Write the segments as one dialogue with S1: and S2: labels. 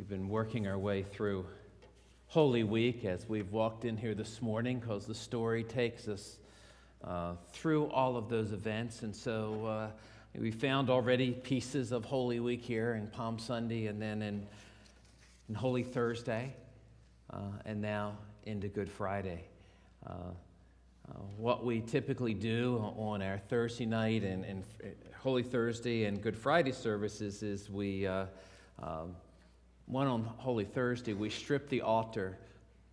S1: We've been working our way through Holy Week as we've walked in here this morning, because the story takes us through all of those events. And so we found already pieces of Holy Week here in Palm Sunday, and then in Holy Thursday, and now into Good Friday. What we typically do on our Thursday night and Holy Thursday and Good Friday services is we, one on Holy Thursday, we strip the altar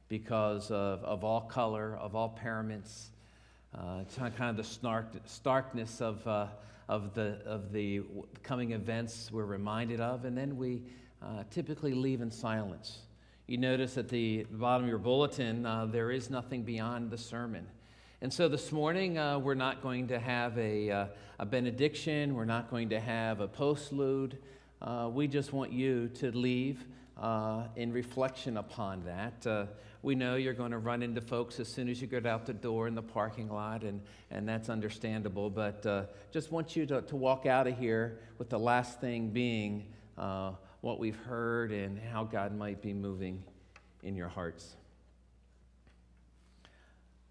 S1: because of all color, of all paraments, kind of the starkness of the coming events we're reminded of, and then we typically leave in silence. You notice at the bottom of your bulletin, there is nothing beyond the sermon. And so this morning, we're not going to have a benediction. We're not going to have a postlude. We just want you to leave in reflection upon that. We know you're going to run into folks as soon as you get out the door in the parking lot, and that's understandable. But just want you to walk out of here with the last thing being what we've heard and how God might be moving in your hearts.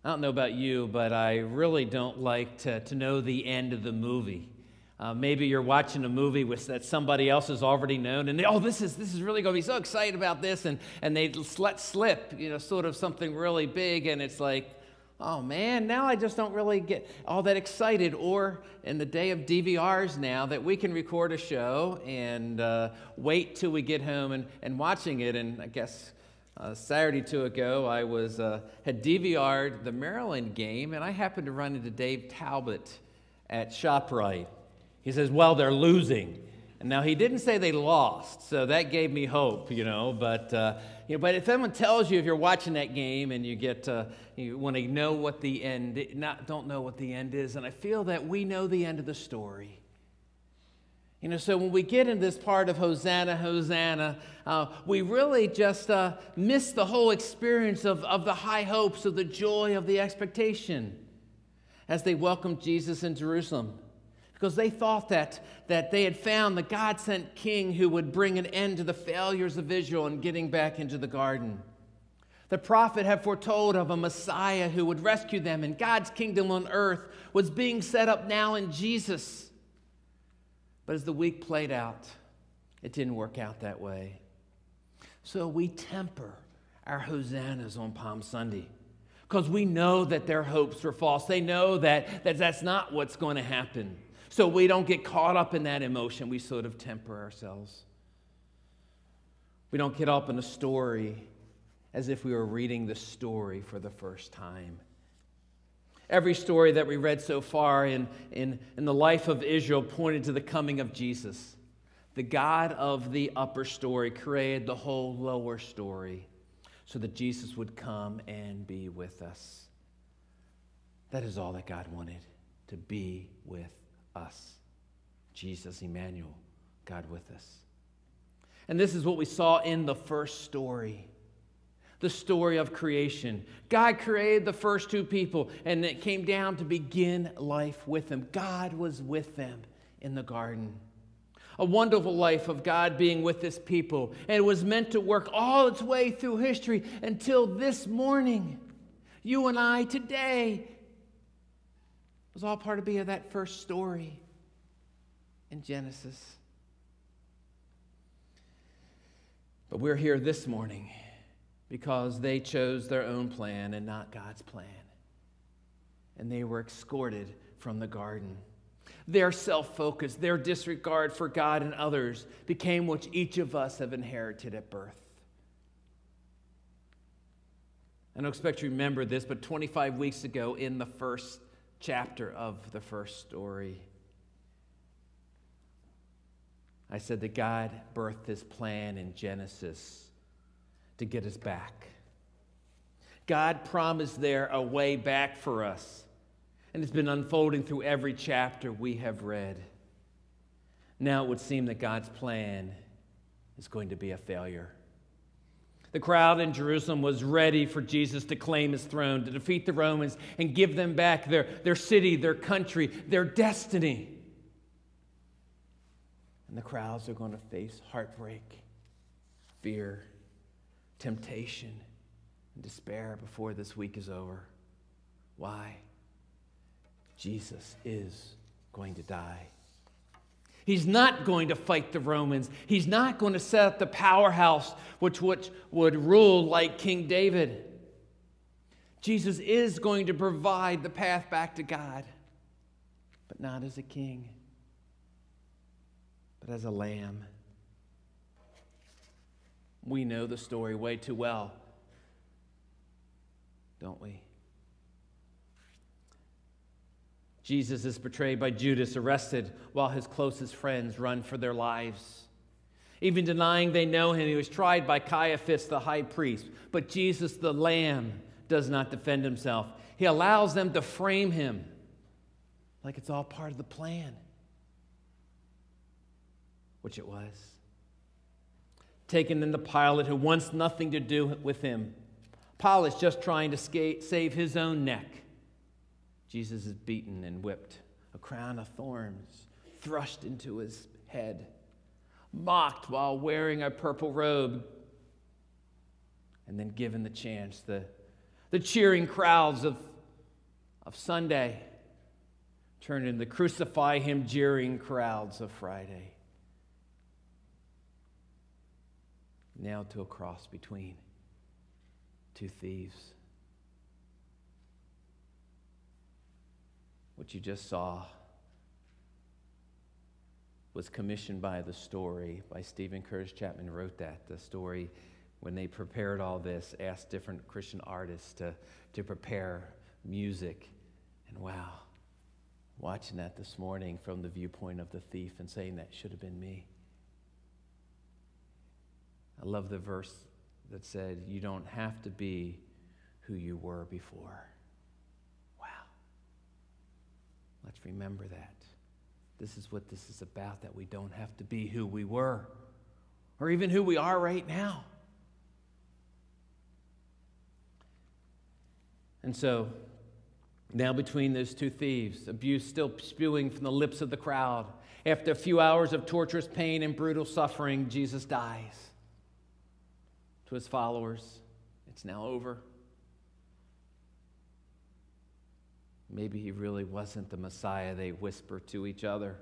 S1: I don't know about you, but I really don't like to know the end of the movie. Maybe you're watching a movie that somebody else has already known, and this is really going to be so excited about this, and they let slip, sort of something really big, and it's like, oh man, now I just don't really get all that excited. Or in the day of DVRs now, that we can record a show and wait till we get home and watching it. And I guess Saturday or two ago, I had DVR'd the Maryland game, and I happened to run into Dave Talbot at ShopRite. He says, well, they're losing. And now he didn't say they lost, so that gave me hope, But but if someone tells you, if you're watching that game and you want to know what the end, don't know what the end is, and I feel that we know the end of the story. So when we get in this part of Hosanna, Hosanna, we really just miss the whole experience of the high hopes, of the joy, of the expectation as they welcomed Jesus in Jerusalem. Because they thought that they had found the God-sent king who would bring an end to the failures of Israel in getting back into the garden. The prophet had foretold of a Messiah who would rescue them, and God's kingdom on earth was being set up now in Jesus. But as the week played out, it didn't work out that way. So we temper our hosannas on Palm Sunday because we know that their hopes were false. They know that that's not what's going to happen. So we don't get caught up in that emotion. We sort of temper ourselves. We don't get up in a story as if we were reading the story for the first time. Every story that we read so far in the life of Israel pointed to the coming of Jesus. The God of the upper story created the whole lower story so that Jesus would come and be with us. That is all that God wanted, to be with us. Jesus, Emmanuel, God with us. And this is what we saw in the first story. The story of creation. God created the first two people, and it came down to begin life with them. God was with them in the garden. A wonderful life of God being with His people. And it was meant to work all its way through history until this morning. You and I today was all part of being that first story in Genesis. But we're here this morning because they chose their own plan and not God's plan. And they were escorted from the garden. Their self-focus, their disregard for God and others became what each of us have inherited at birth. I don't expect you to remember this, but 25 weeks ago in the first chapter of the first story, I said that God birthed His plan in Genesis to get us back. God promised there a way back for us, and it's been unfolding through every chapter we have read. Now it would seem that God's plan is going to be a failure. The crowd in Jerusalem was ready for Jesus to claim His throne, to defeat the Romans and give them back their city, their country, their destiny. And the crowds are going to face heartbreak, fear, temptation, and despair before this week is over. Why? Jesus is going to die. He's not going to fight the Romans. He's not going to set up the powerhouse which would rule like King David. Jesus is going to provide the path back to God, but not as a king, but as a lamb. We know the story way too well, don't we? Jesus is betrayed by Judas, arrested while his closest friends run for their lives. Even denying they know him, he was tried by Caiaphas, the high priest. But Jesus, the Lamb, does not defend himself. He allows them to frame him like it's all part of the plan, which it was. Taken into Pilate, who wants nothing to do with him. Pilate's just trying to save his own neck. Jesus is beaten and whipped, a crown of thorns thrust into his head, mocked while wearing a purple robe, and then given the chance. The cheering crowds of Sunday turned into the crucify him jeering crowds of Friday. Nailed to a cross between two thieves. What you just saw was commissioned by the story by Stephen Curtis Chapman, wrote that. The story, when they prepared all this, asked different Christian artists to prepare music. And wow, watching that this morning from the viewpoint of the thief and saying that should have been me. I love the verse that said, you don't have to be who you were before. Let's remember that. This is what this is about, that we don't have to be who we were or even who we are right now. And so, now between those two thieves, abuse still spewing from the lips of the crowd, after a few hours of torturous pain and brutal suffering, Jesus dies. To his followers, it's now over. Maybe he really wasn't the Messiah they whisper to each other.